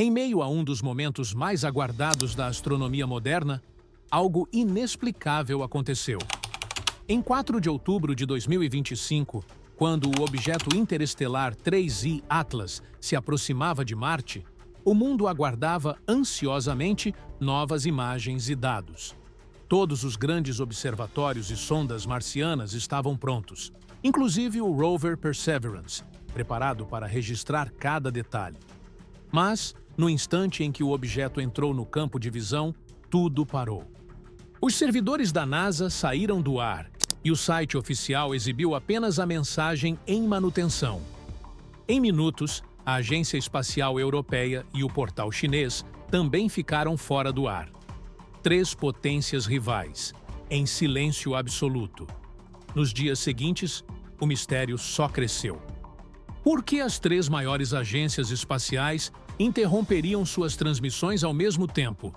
Em meio a um dos momentos mais aguardados da astronomia moderna, algo inexplicável aconteceu. Em 4 de outubro de 2025, quando o objeto interestelar 3I Atlas se aproximava de Marte, o mundo aguardava ansiosamente novas imagens e dados. Todos os grandes observatórios e sondas marcianas estavam prontos, inclusive o rover Perseverance, preparado para registrar cada detalhe. Mas, no instante em que o objeto entrou no campo de visão, tudo parou. Os servidores da NASA saíram do ar e o site oficial exibiu apenas a mensagem em manutenção. Em minutos, a Agência Espacial Europeia e o portal chinês também ficaram fora do ar. 3 potências rivais, em silêncio absoluto. Nos dias seguintes, o mistério só cresceu. Por que as 3 maiores agências espaciais interromperiam suas transmissões ao mesmo tempo?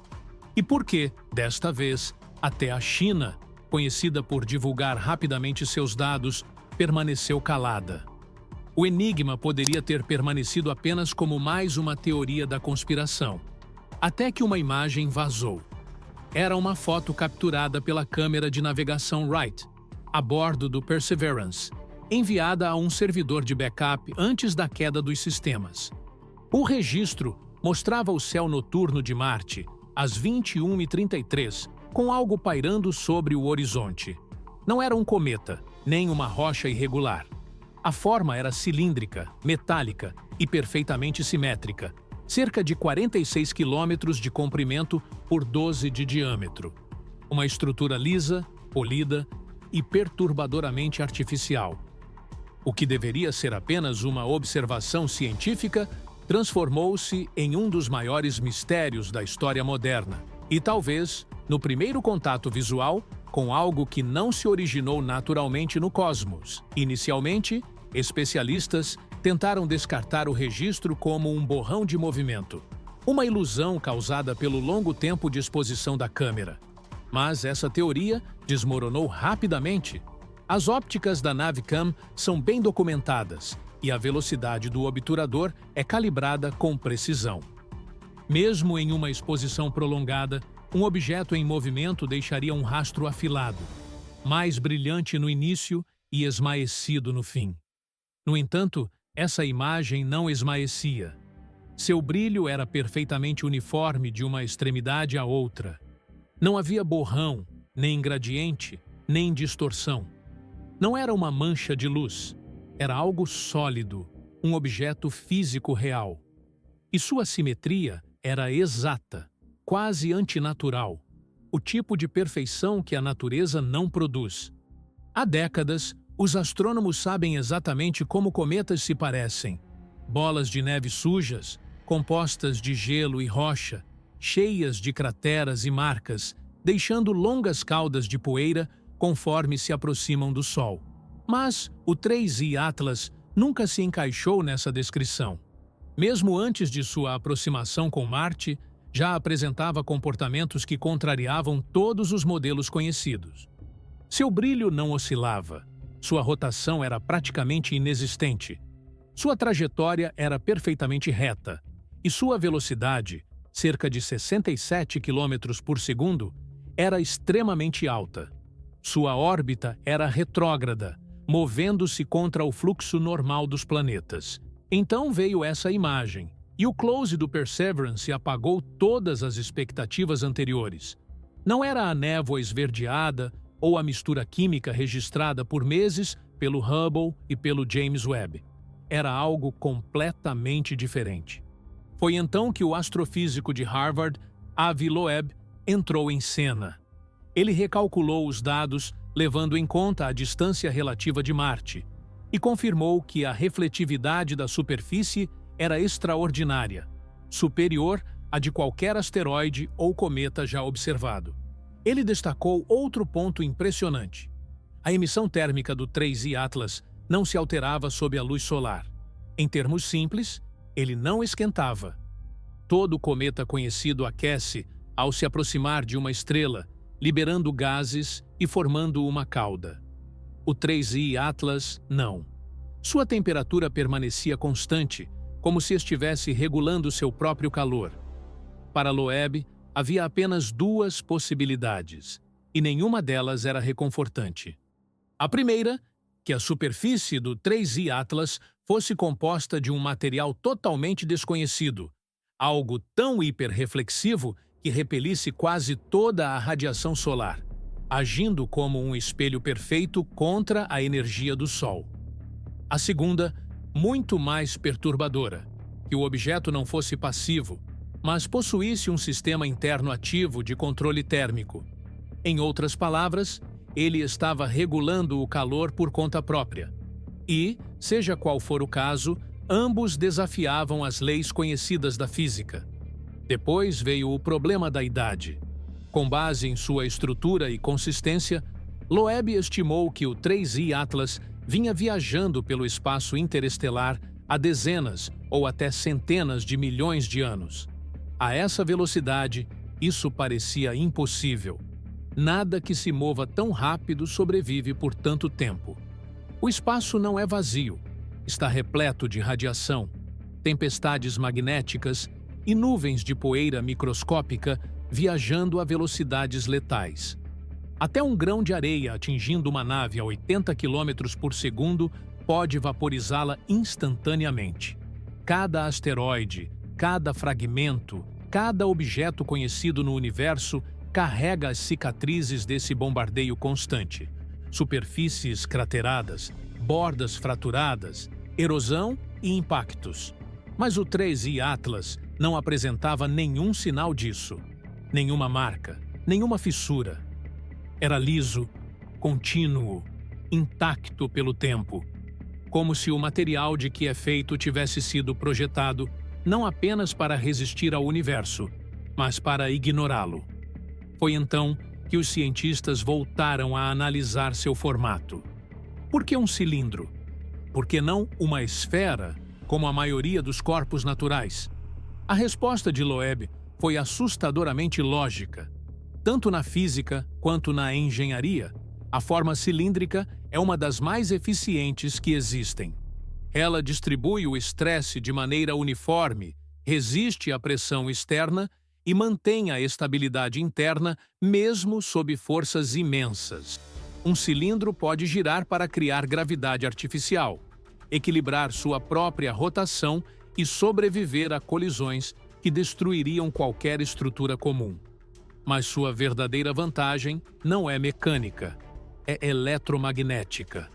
E por que, desta vez, até a China, conhecida por divulgar rapidamente seus dados, permaneceu calada? O enigma poderia ter permanecido apenas como mais uma teoria da conspiração, até que uma imagem vazou. Era uma foto capturada pela câmera de navegação Wright, a bordo do Perseverance, enviada a um servidor de backup antes da queda dos sistemas. O registro mostrava o céu noturno de Marte, às 21h33, com algo pairando sobre o horizonte. Não era um cometa, nem uma rocha irregular. A forma era cilíndrica, metálica e perfeitamente simétrica, cerca de 46 quilômetros de comprimento por 12 de diâmetro. Uma estrutura lisa, polida e perturbadoramente artificial. O que deveria ser apenas uma observação científica transformou-se em um dos maiores mistérios da história moderna e talvez no primeiro contato visual com algo que não se originou naturalmente no cosmos. Inicialmente, especialistas tentaram descartar o registro como um borrão de movimento, uma ilusão causada pelo longo tempo de exposição da câmera. Mas essa teoria desmoronou rapidamente. As ópticas da Navicam são bem documentadas e a velocidade do obturador é calibrada com precisão. Mesmo em uma exposição prolongada, um objeto em movimento deixaria um rastro afilado, mais brilhante no início e esmaecido no fim. No entanto, essa imagem não esmaecia. Seu brilho era perfeitamente uniforme de uma extremidade à outra. Não havia borrão, nem gradiente, nem distorção. Não era uma mancha de luz. Era algo sólido, um objeto físico real. E sua simetria era exata, quase antinatural, o tipo de perfeição que a natureza não produz. Há décadas, os astrônomos sabem exatamente como cometas se parecem. Bolas de neve sujas, compostas de gelo e rocha, cheias de crateras e marcas, deixando longas caudas de poeira conforme se aproximam do Sol. Mas o 3I Atlas nunca se encaixou nessa descrição. Mesmo antes de sua aproximação com Marte, já apresentava comportamentos que contrariavam todos os modelos conhecidos. Seu brilho não oscilava, sua rotação era praticamente inexistente, sua trajetória era perfeitamente reta e sua velocidade, cerca de 67 km por segundo, era extremamente alta. Sua órbita era retrógrada, movendo-se contra o fluxo normal dos planetas. Então veio essa imagem, e o close do Perseverance apagou todas as expectativas anteriores. Não era a névoa esverdeada ou a mistura química registrada por meses pelo Hubble e pelo James Webb. Era algo completamente diferente. Foi então que o astrofísico de Harvard, Avi Loeb, entrou em cena. Ele recalculou os dados, levando em conta a distância relativa de Marte, e confirmou que a refletividade da superfície era extraordinária, superior à de qualquer asteroide ou cometa já observado. Ele destacou outro ponto impressionante. A emissão térmica do 3I Atlas não se alterava sob a luz solar. Em termos simples, ele não esquentava. Todo cometa conhecido aquece ao se aproximar de uma estrela, liberando gases e formando uma cauda. O 3I Atlas, não. Sua temperatura permanecia constante, como se estivesse regulando seu próprio calor. Para Loeb, havia apenas duas possibilidades, e nenhuma delas era reconfortante. A primeira, que a superfície do 3I Atlas fosse composta de um material totalmente desconhecido, algo tão hiperreflexivo que repelisse quase toda a radiação solar, agindo como um espelho perfeito contra a energia do Sol. A segunda, muito mais perturbadora, que o objeto não fosse passivo, mas possuísse um sistema interno ativo de controle térmico. Em outras palavras, ele estava regulando o calor por conta própria. E, seja qual for o caso, ambos desafiavam as leis conhecidas da física. Depois veio o problema da idade. Com base em sua estrutura e consistência, Loeb estimou que o 3I Atlas vinha viajando pelo espaço interestelar há dezenas ou até centenas de milhões de anos. A essa velocidade, isso parecia impossível. Nada que se mova tão rápido sobrevive por tanto tempo. O espaço não é vazio. Está repleto de radiação, tempestades magnéticas e nuvens de poeira microscópica viajando a velocidades letais. Até um grão de areia atingindo uma nave a 80 km por segundo pode vaporizá-la instantaneamente. Cada asteroide, cada fragmento, cada objeto conhecido no universo carrega as cicatrizes desse bombardeio constante. Superfícies crateradas, bordas fraturadas, erosão e impactos. Mas o 3I Atlas não apresentava nenhum sinal disso. Nenhuma marca, nenhuma fissura. Era liso, contínuo, intacto pelo tempo. Como se o material de que é feito tivesse sido projetado não apenas para resistir ao universo, mas para ignorá-lo. Foi então que os cientistas voltaram a analisar seu formato. Por que um cilindro? Por que não uma esfera, como a maioria dos corpos naturais? A resposta de Loeb foi assustadoramente lógica. Tanto na física quanto na engenharia, a forma cilíndrica é uma das mais eficientes que existem. Ela distribui o estresse de maneira uniforme, resiste à pressão externa e mantém a estabilidade interna mesmo sob forças imensas. Um cilindro pode girar para criar gravidade artificial, equilibrar sua própria rotação e sobreviver a colisões que destruiriam qualquer estrutura comum. Mas sua verdadeira vantagem não é mecânica, é eletromagnética.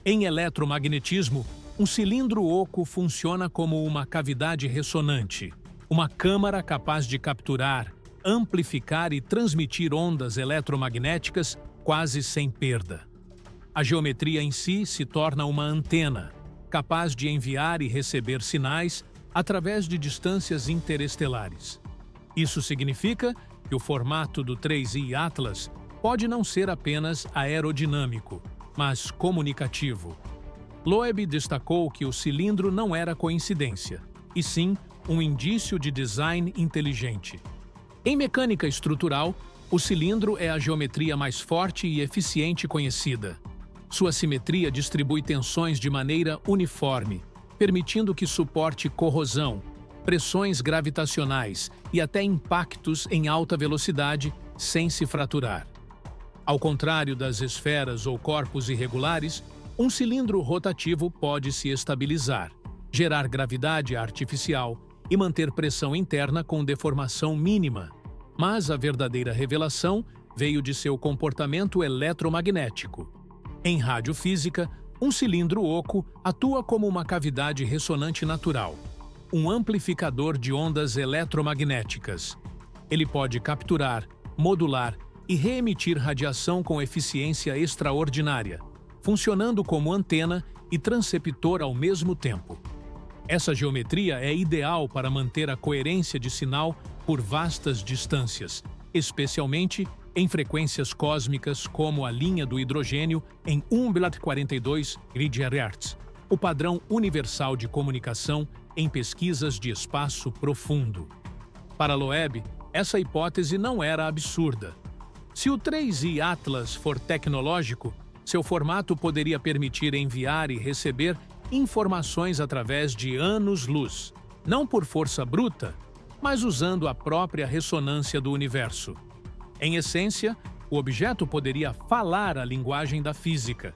Em eletromagnetismo, um cilindro oco funciona como uma cavidade ressonante, uma câmara capaz de capturar, amplificar e transmitir ondas eletromagnéticas quase sem perda. A geometria em si se torna uma antena, capaz de enviar e receber sinais através de distâncias interestelares. Isso significa que o formato do 3I Atlas pode não ser apenas aerodinâmico, mas comunicativo. Loeb destacou que o cilindro não era coincidência, e sim um indício de design inteligente. Em mecânica estrutural, o cilindro é a geometria mais forte e eficiente conhecida. Sua simetria distribui tensões de maneira uniforme, permitindo que suporte corrosão, pressões gravitacionais e até impactos em alta velocidade sem se fraturar. Ao contrário das esferas ou corpos irregulares, um cilindro rotativo pode se estabilizar, gerar gravidade artificial e manter pressão interna com deformação mínima. Mas a verdadeira revelação veio de seu comportamento eletromagnético. Em radiofísica, um cilindro oco atua como uma cavidade ressonante natural, um amplificador de ondas eletromagnéticas. Ele pode capturar, modular e reemitir radiação com eficiência extraordinária, funcionando como antena e transceptor ao mesmo tempo. Essa geometria é ideal para manter a coerência de sinal por vastas distâncias, especialmente em frequências cósmicas como a linha do hidrogênio em 1,42 GHz, o padrão universal de comunicação em pesquisas de espaço profundo. Para Loeb, essa hipótese não era absurda. Se o 3I Atlas for tecnológico, seu formato poderia permitir enviar e receber informações através de anos-luz, não por força bruta, mas usando a própria ressonância do universo. Em essência, o objeto poderia falar a linguagem da física.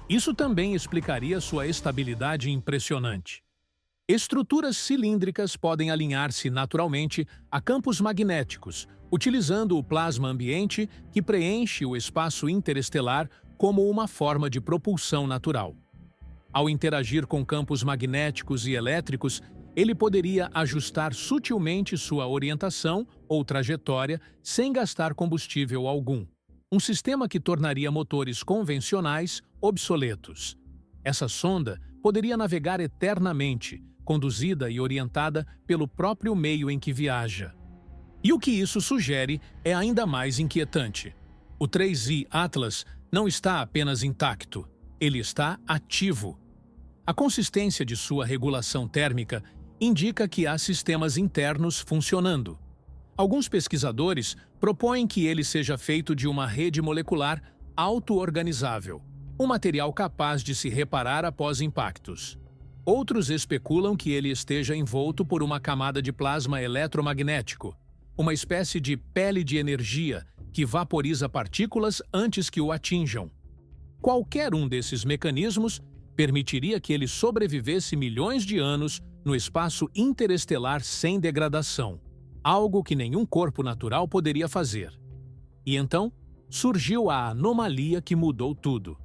Isso também explicaria sua estabilidade impressionante. Estruturas cilíndricas podem alinhar-se naturalmente a campos magnéticos, utilizando o plasma ambiente que preenche o espaço interestelar como uma forma de propulsão natural. Ao interagir com campos magnéticos e elétricos, ele poderia ajustar sutilmente sua orientação ou trajetória sem gastar combustível algum. Um sistema que tornaria motores convencionais obsoletos. Essa sonda poderia navegar eternamente, conduzida e orientada pelo próprio meio em que viaja. E o que isso sugere é ainda mais inquietante. O 3I Atlas não está apenas intacto, ele está ativo. A consistência de sua regulação térmica indica que há sistemas internos funcionando. Alguns pesquisadores propõem que ele seja feito de uma rede molecular auto-organizável, um material capaz de se reparar após impactos. Outros especulam que ele esteja envolto por uma camada de plasma eletromagnético, uma espécie de pele de energia que vaporiza partículas antes que o atinjam. Qualquer um desses mecanismos permitiria que ele sobrevivesse milhões de anos no espaço interestelar sem degradação, algo que nenhum corpo natural poderia fazer. E então, surgiu a anomalia que mudou tudo.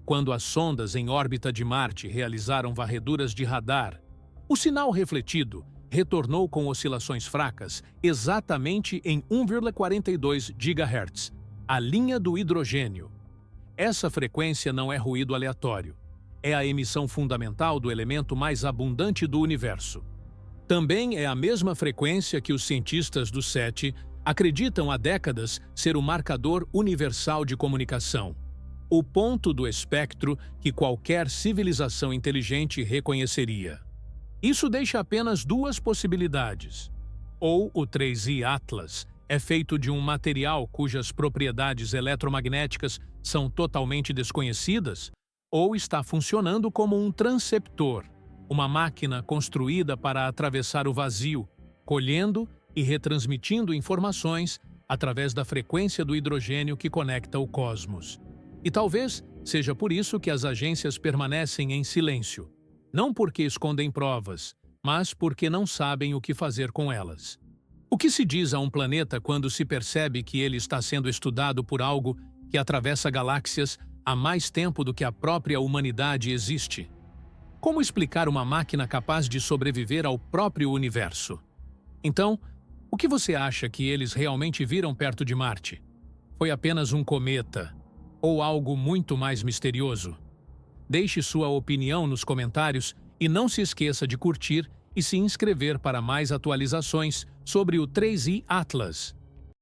Quando as sondas em órbita de Marte realizaram varreduras de radar, o sinal refletido retornou com oscilações fracas exatamente em 1,42 GHz, a linha do hidrogênio. Essa frequência não é ruído aleatório. É a emissão fundamental do elemento mais abundante do universo. Também é a mesma frequência que os cientistas do SETI acreditam há décadas ser o marcador universal de comunicação, o ponto do espectro que qualquer civilização inteligente reconheceria. Isso deixa apenas duas possibilidades. Ou o 3I Atlas é feito de um material cujas propriedades eletromagnéticas são totalmente desconhecidas, ou está funcionando como um transceptor, uma máquina construída para atravessar o vazio, colhendo e retransmitindo informações através da frequência do hidrogênio que conecta o cosmos. E talvez seja por isso que as agências permanecem em silêncio, não porque escondem provas, mas porque não sabem o que fazer com elas. O que se diz a um planeta quando se percebe que ele está sendo estudado por algo que atravessa galáxias há mais tempo do que a própria humanidade existe? Como explicar uma máquina capaz de sobreviver ao próprio universo? Então, o que você acha que eles realmente viram perto de Marte? Foi apenas um cometa? Ou algo muito mais misterioso? Deixe sua opinião nos comentários e não se esqueça de curtir e se inscrever para mais atualizações sobre o 3I Atlas.